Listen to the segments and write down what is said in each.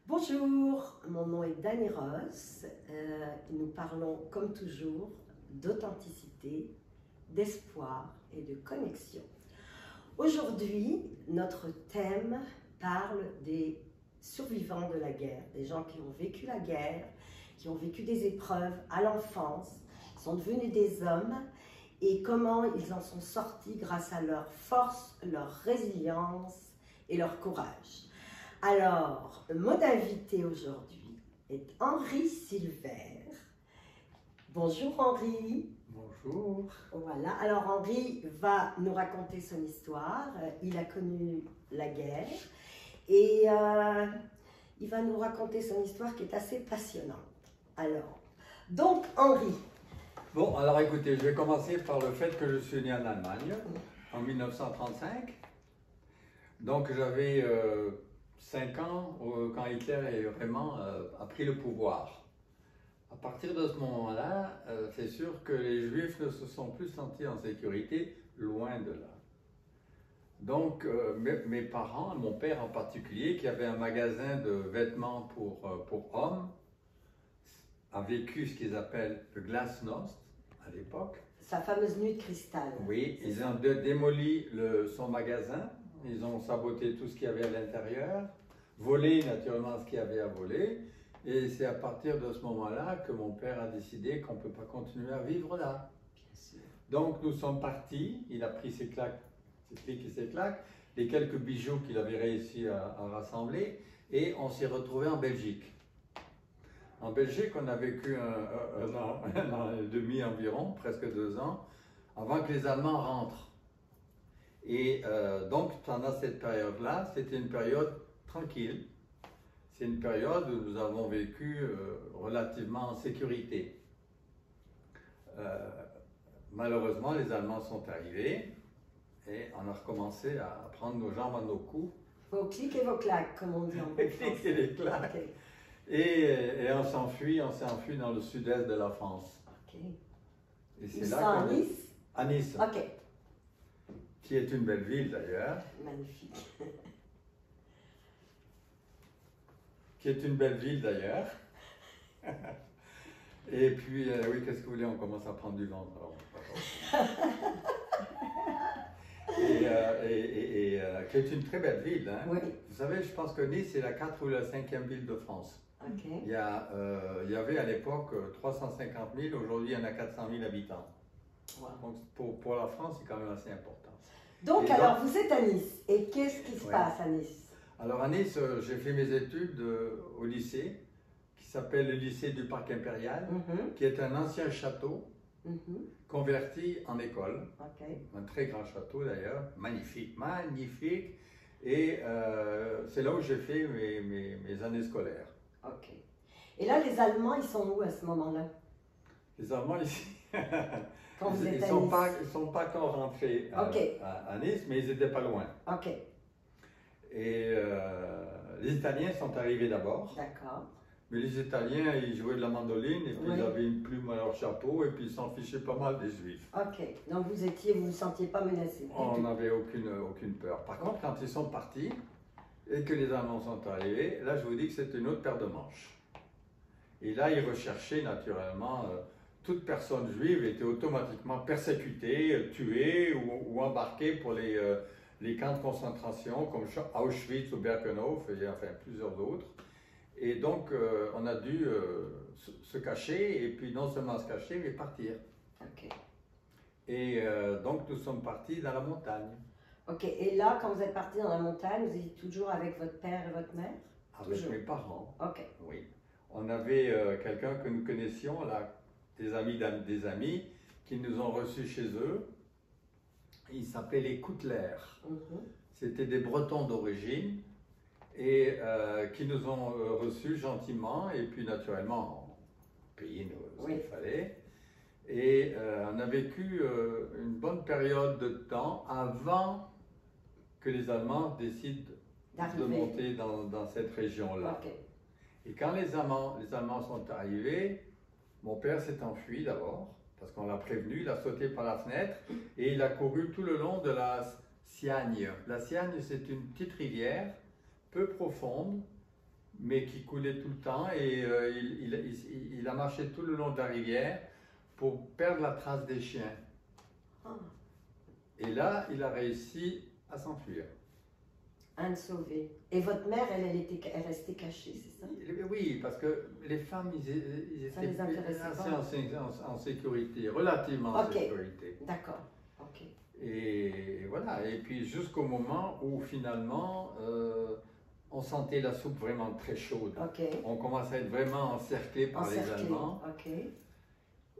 Bonjour, mon nom est Dani Ross. Nous parlons comme toujours d'authenticité, d'espoir et de connexion. Aujourd'hui, notre thème parle des survivants de la guerre, des gens qui ont vécu la guerre, qui ont vécu des épreuves à l'enfance, sont devenus des hommes et comment ils en sont sortis grâce à leur force, leur résilience et leur courage. Alors, mon invité aujourd'hui est Henri Silver. Bonjour Henri. Bonjour. Voilà, alors Henri va nous raconter son histoire. Il a connu la guerre et il va nous raconter son histoire qui est assez passionnante. Alors, donc Henri. Bon, alors écoutez, je vais commencer par le fait que je suis né en Allemagne en 1935. Donc j'avais 5 ans quand Hitler a pris le pouvoir. À partir de ce moment-là, c'est sûr que les Juifs ne se sont plus sentis en sécurité, loin de là. Donc mes parents, mon père en particulier, qui avait un magasin de vêtements pour hommes, a vécu ce qu'ils appellent le Glasnost à l'époque. Sa fameuse nuit de cristal. Oui, ils ont démoli son magasin, ils ont saboté tout ce qu'il y avait à l'intérieur, volé naturellement ce qu'il y avait à voler, et c'est à partir de ce moment-là que mon père a décidé qu'on ne peut pas continuer à vivre là. Bien sûr. Donc nous sommes partis, il a pris ses claques, ses clics et ses claques, les quelques bijoux qu'il avait réussi à rassembler, et on s'est retrouvés en Belgique. En Belgique, on a vécu un an et demi environ, presque 2 ans, avant que les Allemands rentrent. Et donc, pendant cette période-là, c'était une période tranquille. C'est une période où nous avons vécu relativement en sécurité. Malheureusement, les Allemands sont arrivés et on a recommencé à prendre nos jambes à nos coups. Vos clics et vos claques, comme on dit en Les clics et les claques. Okay. Et on s'est enfui dans le sud-est de la France. Ok. Et c'est Ils là sont à qu'on est- Nice? À Nice, Ok. qui est une belle ville d'ailleurs. Magnifique. Qui est une belle ville d'ailleurs. Et puis, oui, qu'est-ce que vous voulez, on commence à prendre du ventre. Qui est une très belle ville. Hein. Oui. Vous savez, je pense que Nice est la 4e ou la 5e ville de France. Ok. Il y avait à l'époque 350 000, aujourd'hui il y en a 400 000 habitants. Wow. Donc pour la France, c'est quand même assez important. Donc, Et alors, donc- vous êtes à Nice. Et qu'est-ce qui se Ouais. passe à Nice? Alors à Nice, j'ai fait mes études au lycée, qui s'appelle le lycée du Parc Impérial, qui est un ancien château converti en école. Ok. Un très grand château d'ailleurs, magnifique, magnifique. Et c'est là où j'ai fait mes années scolaires. Ok. Et là, les Allemands, ils sont où à ce moment-là? Les Allemands ici, Quand vous ils êtes ne à sont, Nice? sont pas encore rentrés Ok. à Nice, mais ils n'étaient pas loin. Ok. Et les Italiens sont arrivés d'abord. D'accord. Mais les Italiens, ils jouaient de la mandoline et puis Oui. ils avaient une plume à leur chapeau et puis ils s'en fichaient pas mal des Juifs. Ok. Donc, vous ne vous sentiez pas menacé? On n'avait aucune peur. Par contre, quand ils sont partis et que les Allemands sont arrivés, là je vous dis que c'était une autre paire de manches. Et là, ils recherchaient naturellement, toute personne juive était automatiquement persécutée, tuée ou embarquée pour les camps de concentration comme Auschwitz ou Birkenau et enfin plusieurs autres. Et donc, on a dû se cacher, et puis non seulement se cacher, mais partir. Ok. Et donc, nous sommes partis dans la montagne. Ok. Et là, quand vous êtes parti dans la montagne, vous étiez toujours avec votre père et votre mère? Avec Toujours. mes parents. Ok. Oui. On avait quelqu'un que nous connaissions, là, des amis, qui nous ont reçus chez eux. Ils s'appelaient les Koutler. C'était des Bretons d'origine. Et qui nous ont reçus gentiment et puis naturellement payé ce qu'il fallait. Et on a vécu une bonne période de temps avant que les Allemands décident de monter dans cette région-là. Ok. Et quand les Allemands sont arrivés, mon père s'est enfui d'abord, parce qu'on l'a prévenu, il a sauté par la fenêtre et il a couru tout le long de la Siagne. La Siagne, c'est une petite rivière peu profonde mais qui coulait tout le temps et il a marché tout le long de la rivière pour perdre la trace des chiens. Ah, Et là, il a réussi à s'enfuir. un de sauvé. Et votre mère, elle restait cachée, c'est ça? Oui, parce que les femmes, ils Ça étaient les intéressait assez pas. en sécurité, relativement en Ok. sécurité. D'accord. Ok. Et voilà, et puis jusqu'au moment où finalement, on sentait la soupe vraiment très chaude. Ok. On commençait à être vraiment encerclé par les Encerclé. Allemands. Ok.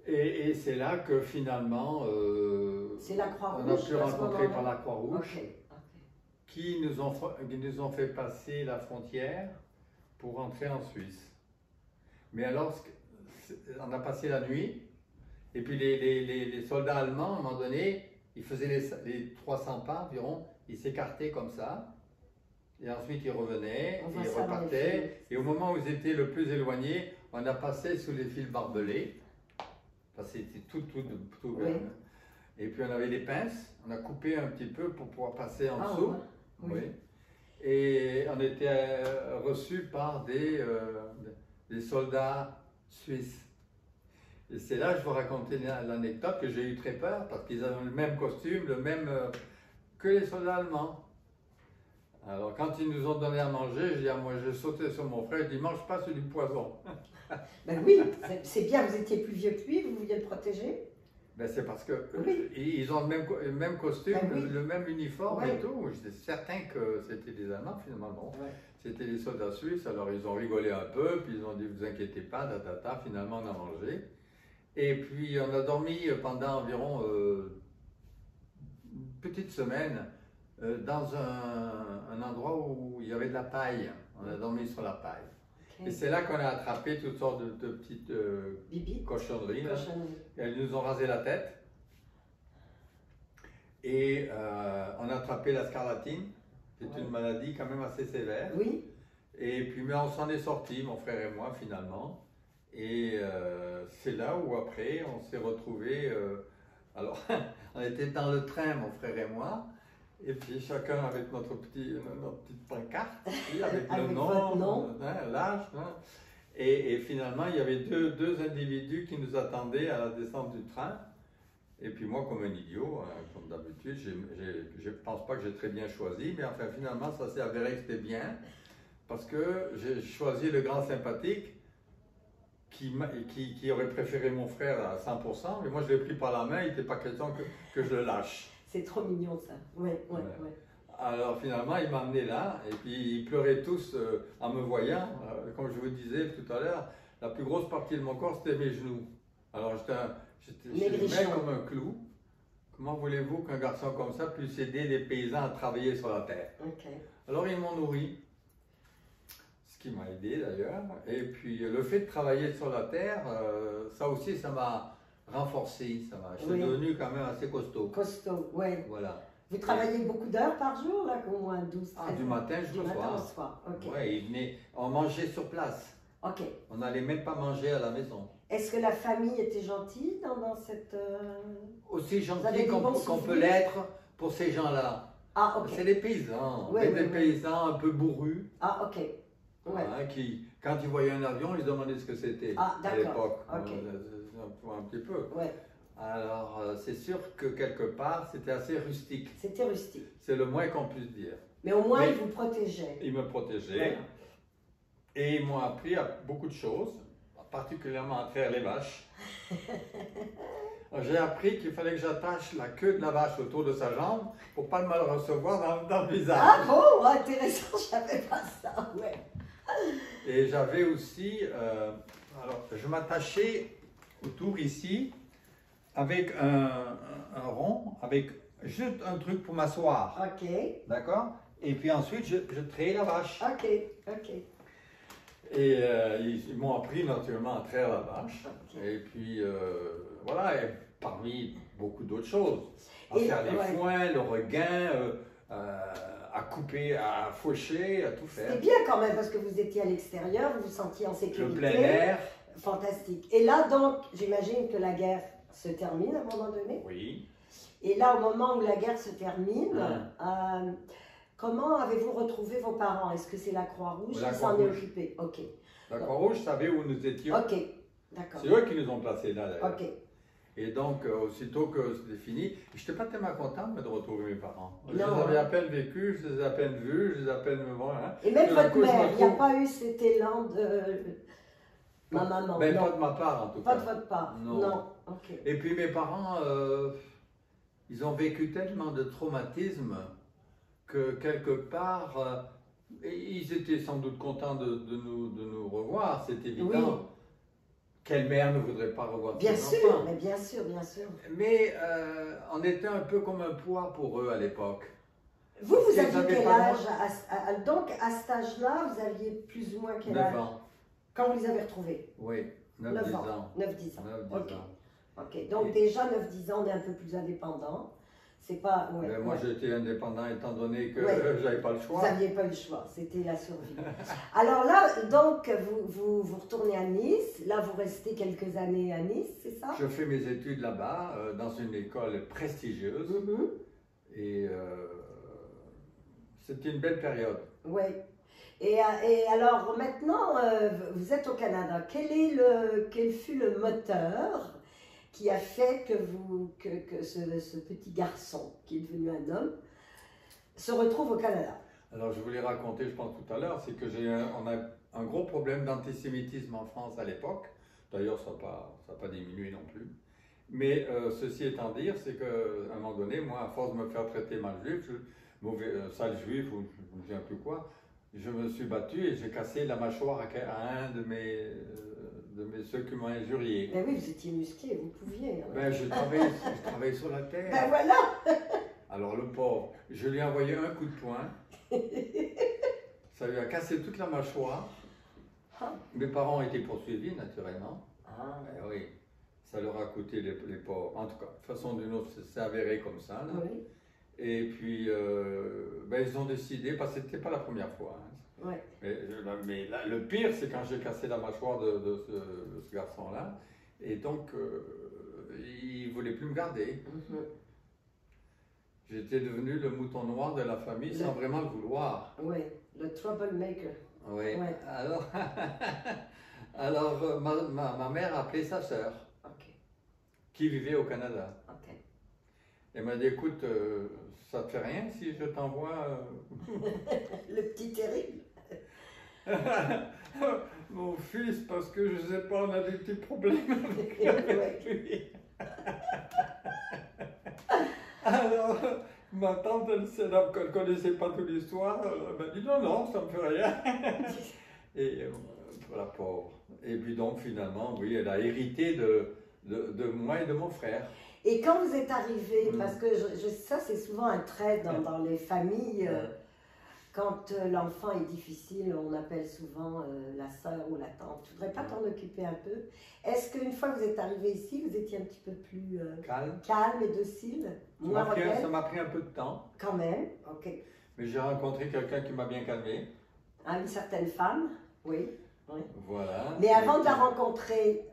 Et c'est là que finalement, C'est la on a Croix-Rouge pu à ce rencontrer moment-là? par la Croix-Rouge, Ok. Ok. qui nous ont fait passer la frontière pour rentrer en Suisse. Mais alors, on a passé la nuit, et puis les soldats allemands, à un moment donné, ils faisaient les 300 pas environ, ils s'écartaient comme ça, et ensuite ils revenaient, On et voit ils ça dans les repartaient, et au moment où ils étaient le plus éloignés, on a passé sous les fils barbelés, parce que c'était tout Oui. et puis on avait des pinces, on a coupé un petit peu pour pouvoir passer en Ah, dessous. ouais. Oui. Oui. Et on était reçus par des soldats suisses. Et c'est là que je vous racontais l'anecdote que j'ai eu très peur parce qu'ils avaient le même costume, le même que les soldats allemands. Alors quand ils nous ont donné à manger, moi j'ai sauté sur mon frère et dit mange pas sur du poison. Ben oui, c'est bien, vous étiez plus vieux que lui, vous vouliez le protéger? Ben c'est parce que Oui. ils ont le même costume, Ben oui. le même uniforme Ouais. et tout. J'étais certain que c'était des Allemands finalement. Bon. Ouais. C'était des soldats suisses, alors ils ont rigolé un peu, puis ils ont dit vous inquiétez pas, finalement on a mangé. Et puis on a dormi pendant environ une petite semaine dans un endroit où il y avait de la paille. On a dormi sur la paille. Ok. Et c'est là qu'on a attrapé toutes sortes de petites Bibi, cochonneries. Là. cochonnerie. Elles nous ont rasé la tête. Et on a attrapé la scarlatine. C'est Ouais. une maladie quand même assez sévère. Oui. Et puis, mais on s'en est sortis, mon frère et moi, finalement. Et c'est là où, après, on s'est retrouvés. Alors, on était dans le train, mon frère et moi. Et puis, chacun avec notre petite pancarte, puis avec Avec le votre nom. nom, hein, l'âge. Hein. Et finalement, il y avait deux individus qui nous attendaient à la descente du train. Et puis moi, comme un idiot, hein, comme d'habitude, je ne pense pas que j'ai très bien choisi, mais enfin, finalement, ça s'est avéré que c'était bien. Parce que j'ai choisi le grand sympathique qui aurait préféré mon frère à 100%, mais moi je l'ai pris par la main, il n'était pas question que je le lâche. C'est trop mignon ça. Ouais. Alors finalement, il m'a emmené là, et puis ils pleuraient tous en me voyant. Comme je vous disais tout à l'heure, la plus grosse partie de mon corps c'était mes genoux. Alors j'étais Maigrichon. comme un clou. Comment voulez-vous qu'un garçon comme ça puisse aider les paysans à travailler sur la terre? Ok. Alors ils m'ont nourri. Qui m'a aidé d'ailleurs. Et puis le fait de travailler sur la terre, ça aussi, ça m'a renforcé. Je suis devenu quand même assez costaud. Costaud, ouais. Voilà. Vous travaillez beaucoup d'heures par jour, là, au moins 12, 13 Du matin jusqu'au soir. Du matin au soir, ok. Ouais, on mangeait sur place. Ok. On n'allait même pas manger à la maison. Est-ce que la famille était gentille dans cette... Aussi Vous gentil avez des bons qu'on peut souvenirs? l'être pour ces gens-là. Ah, ok. C'est des paysans, Ouais, des paysans un peu bourrus. Ah, ok. Ouais. Hein, qui, quand ils voyaient un avion, ils se demandaient ce que c'était Ah, à l'époque. ok. Un petit peu. Ouais. Alors, c'est sûr que quelque part, c'était assez rustique. C'était rustique. C'est le moins qu'on puisse dire. Mais au moins, ils vous protégeaient. Ils me protégeaient. Voilà. Et ils m'ont appris à beaucoup de choses, particulièrement à traire les vaches. J'ai appris qu'il fallait que j'attache la queue de la vache autour de sa jambe pour ne pas mal recevoir dans le visage. Ah bon, intéressant, je savais pas ça, ouais. Et j'avais aussi, alors je m'attachais autour ici avec un rond, avec juste un truc pour m'asseoir. Ok, D'accord? Et puis ensuite, je trayais la vache. ok. Et ils m'ont appris naturellement à traire la vache. Ok. Et puis voilà, et parmi beaucoup d'autres choses. À Et, faire les ouais. foins, le regain, à couper, à faucher, à tout faire. C'était bien quand même parce que vous étiez à l'extérieur, vous vous sentiez en sécurité. Le plein air. Fantastique. Et là donc, j'imagine que la guerre se termine à un moment donné. Oui. Et là, au moment où la guerre se termine, Comment avez-vous retrouvé vos parents? Est-ce que c'est la Croix-Rouge La qui s'en est Croix-Rouge. occupée? Ok. La Croix-Rouge savait où nous étions. Ok, d'accord. C'est eux qui nous ont placés là d'ailleurs. Ok. Et donc, aussitôt que c'était fini, je n'étais pas tellement content de retrouver mes parents. Je les Non, avais hein. à peine vécus, je les ai à peine vus, je les ai à peine. Bon, hein. Et même Tout d'un votre coup, je me mère, il n'y a retrouve- pas eu cet élan de ma maman? Ben, Non, pas de ma part en tout pas cas. de votre part? Non. Non, ok. Et puis mes parents, ils ont vécu tellement de traumatismes que quelque part, ils étaient sans doute contents de nous revoir, c'est évident. Oui. Quelle mère ne voudrait pas revoir Bien ses sûr, enfants? mais bien sûr, bien sûr. Mais on était un peu comme un poids pour eux à l'époque. Vous Ils aviez avaient quel pas âge? Donc, à cet âge-là, vous aviez plus ou moins quel 9 âge? ans, Quand vous les avez retrouvés? oui, 9-10 9 ans. 9-10 ans. 9-10 Ok. ans. Ok, donc Et- déjà 9-10 ans, on est un peu plus indépendant. C'est pas. Ouais, Mais moi ouais. j'étais indépendant étant donné que Ouais. j'avais pas le Vous choix. n'aviez pas eu le choix, c'était la survie. Alors là, donc, vous retournez à Nice. Là, vous restez quelques années à Nice, c'est ça? Je fais mes études là-bas, dans une école prestigieuse. Mhm. Et c'était une belle période. Oui. Et alors maintenant, vous êtes au Canada. Quel fut le moteur qui a fait que ce petit garçon, qui est devenu un homme, se retrouve au Canada? Alors je voulais raconter, je pense tout à l'heure, c'est que on a un gros problème d'antisémitisme en France à l'époque. D'ailleurs, ça n'a pas diminué non plus. Mais ceci étant dire, c'est qu'à un moment donné, moi, à force de me faire traiter mal juif, sale juif, ou je ne me souviens plus quoi, je me suis battu et j'ai cassé la mâchoire à un de ceux qui m'ont injurié. Ben oui, vous étiez musclé, vous pouviez. Hein. Ben, je travaillais sur la terre. Ben voilà. Alors le pauvre, je lui ai envoyé un coup de poing. Ça lui a cassé toute la mâchoire. Ah. Mes parents ont été poursuivis naturellement. Ah, Ben oui, ça leur a coûté les pauvres. En tout cas, de façon ou d'une autre, c'est avéré comme ça. Là. oui. Et puis, ben, ils ont décidé, parce que ce n'était pas la première fois. Hein. Ouais. Mais là, le pire, c'est quand j'ai cassé la mâchoire de ce garçon-là. Et donc, il ne voulait plus me garder. Mhm. J'étais devenu le mouton noir de la famille sans vraiment le vouloir. Oui, le troublemaker. Oui. Ouais. Alors ma mère a appelé sa sœur, Ok, qui vivait au Canada. ok. Elle m'a dit, écoute, ça te fait rien si je t'envoie... Le petit terrible. Mon fils, parce que je sais pas, on a des petits problèmes avec lui. Alors, ma tante, elle ne connaissait pas toute l'histoire, elle m'a dit, non, ça me fait rien. Et la pauvre. Et puis donc, finalement, oui, elle a hérité de moi et de mon frère. Et quand vous êtes arrivé, Mm. parce que ça c'est souvent un trait dans les familles, quand l'enfant est difficile, on appelle souvent la sœur ou la tante. Tu voudrais pas t'en occuper un peu? Est-ce qu'une fois que vous êtes arrivé ici, vous étiez un petit peu plus Calme. calme et docile? Moins Ça rebelle? m'a pris un peu de temps, Quand même, ok. mais j'ai rencontré quelqu'un qui m'a bien calmé. À une certaine femme, oui. Voilà. Mais avant Et de la puis- rencontrer,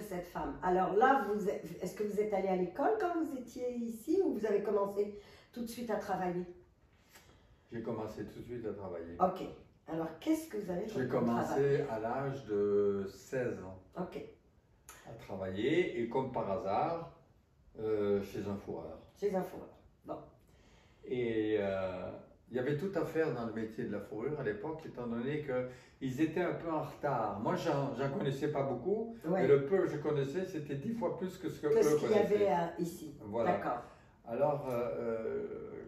cette femme, alors là, est-ce que vous êtes allé à l'école quand vous étiez ici ou vous avez commencé tout de suite à travailler? J'ai commencé tout de suite à travailler. Ok. Alors, qu'est-ce que vous avez fait J'ai comme travail? commencé à l'âge de 16 ans Ok. à travailler et comme par hasard, chez un fourreur. Chez un fourreur. Bon. Et il y avait tout à faire dans le métier de la fourrure à l'époque, étant donné qu'ils étaient un peu en retard. Moi, j'en connaissais pas beaucoup, Ouais. mais le peu que je connaissais, c'était 10 fois plus que ce que Que eux ce qu'il y connaissaient. avait ici. Voilà. D'accord. Alors,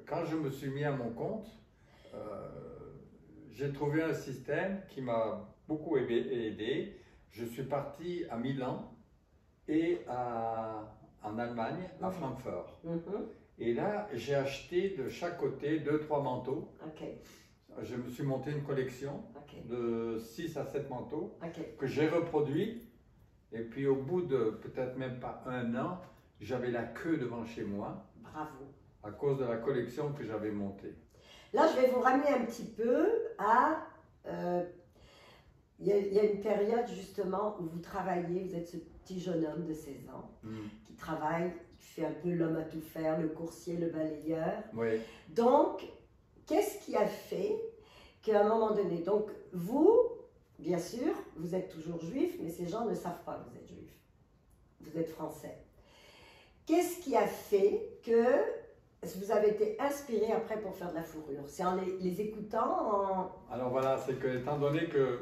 quand je me suis mis à mon compte, j'ai trouvé un système qui m'a beaucoup aidé. Je suis parti à Milan et en Allemagne, à Francfort. Mhm. Et là, j'ai acheté de chaque côté 2-3 manteaux. Ok. Je me suis monté une collection Ok. de 6 à 7 manteaux Ok. que j'ai reproduits. Et puis au bout de peut-être même pas un an, j'avais la queue devant chez moi Bravo. à cause de la collection que j'avais montée. Là, je vais vous ramener un petit peu à... Il y a une période justement où vous travaillez, vous êtes ce petit jeune homme de 16 ans qui travaille tu fais un peu l'homme à tout faire, le coursier, le balayeur. Oui. Donc, qu'est-ce qui a fait qu'à un moment donné, donc vous, bien sûr, vous êtes toujours juif, mais ces gens ne savent pas que vous êtes juif. Vous êtes français. Qu'est-ce qui a fait que vous avez été inspiré après pour faire de la fourrure? C'est en les écoutant Alors voilà, c'est que étant donné que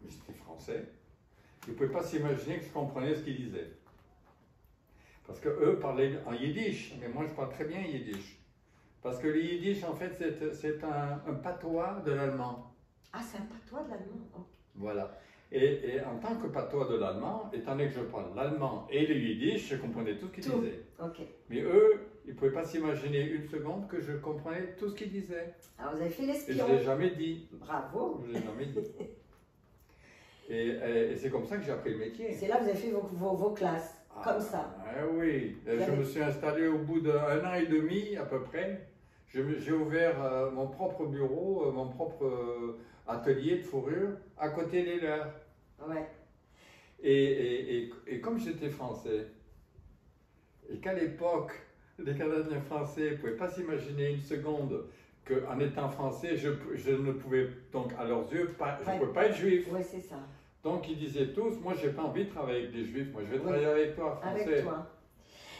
j'étais français, ils ne pouvaient pas s'imaginer que je comprenais ce qu'ils disaient. Parce qu'eux parlaient en yiddish, mais moi je parle très bien yiddish. Parce que le yiddish, en fait, c'est un patois de l'allemand. Ah, c'est un patois de l'allemand. Okay. Voilà. Et en tant que patois de l'allemand, étant donné que je parle l'allemand et le yiddish, je comprenais tout ce qu'ils disaient. Okay. Mais eux, ils ne pouvaient pas s'imaginer une seconde que je comprenais tout ce qu'ils disaient. Alors vous avez fait l'espion. Et je ne l'ai jamais dit. Bravo. Je ne l'ai jamais dit. Et c'est comme ça que j'ai appris le métier. C'est là que vous avez fait vos classes, comme ça. Oui, je me suis installé au bout d'1 an et demi à peu près. J'ai ouvert mon propre bureau, mon propre atelier de fourrure à côté des leurs. Ouais. Et comme j'étais français, et qu'à l'époque, les Canadiens français ne pouvaient pas s'imaginer une seconde qu'en étant français, je ne pouvais, donc à leurs yeux, je ne pouvais pas être juif. Oui, c'est ça. Donc ils disaient tous, moi je n'ai pas envie de travailler avec des juifs, moi je vais travailler avec toi, français. Avec toi.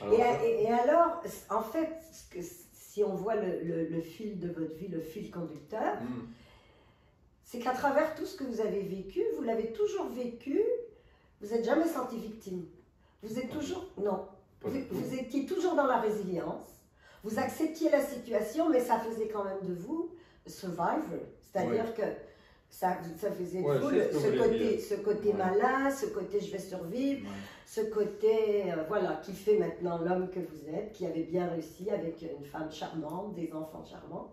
Alors, et alors, en fait, si on voit le fil de votre vie, le fil conducteur, c'est qu'à travers tout ce que vous avez vécu, vous l'avez toujours vécu, vous n'êtes jamais senti victime. Vous êtes toujours, non, vous étiez toujours dans la résilience, vous acceptiez la situation, mais ça faisait quand même de vous survivor, c'est-à-dire que ça faisait de vous ce côté malin, ce côté je vais survivre, ce côté, voilà, qui fait maintenant l'homme que vous êtes, qui avait bien réussi avec une femme charmante, des enfants charmants.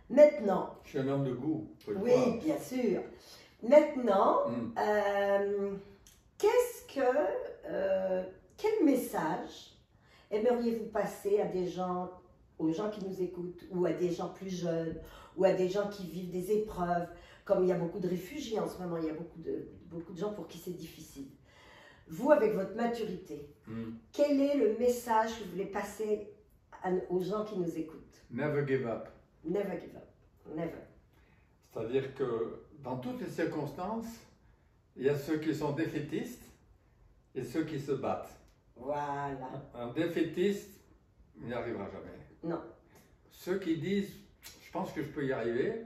Maintenant... Je suis un homme de goût. Oui, bien sûr. Maintenant, quel message aimeriez-vous passer à des gens, aux gens qui nous écoutent, ou à des gens plus jeunes, ou à des gens qui vivent des épreuves, comme il y a beaucoup de réfugiés en ce moment, il y a beaucoup de gens pour qui c'est difficile. Vous, avec votre maturité, quel est le message que vous voulez passer aux gens qui nous écoutent? Never give up. Never give up. Never. C'est-à-dire que dans toutes les circonstances, il y a ceux qui sont défaitistes et ceux qui se battent. Voilà. Un défaitiste, il n'y arrivera jamais. Non. Ceux qui disent, je pense que je peux y arriver,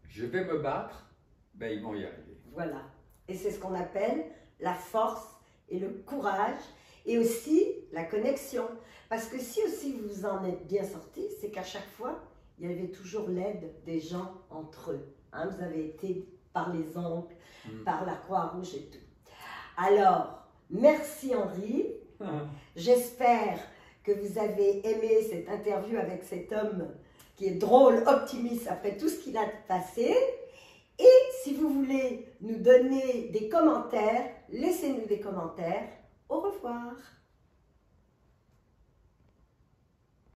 je vais me battre, ben ils vont y arriver. Voilà. Et c'est ce qu'on appelle la force et le courage et aussi la connexion. Parce que si aussi vous en êtes bien sorti, c'est qu'à chaque fois, il y avait toujours l'aide des gens entre eux. Hein, vous avez été par les oncles, par la Croix-Rouge et tout. Alors, merci Henri. J'espère que vous avez aimé cette interview avec cet homme qui est drôle, optimiste après tout ce qu'il a passé. Et si vous voulez nous donner des commentaires, laissez-nous des commentaires. Au revoir.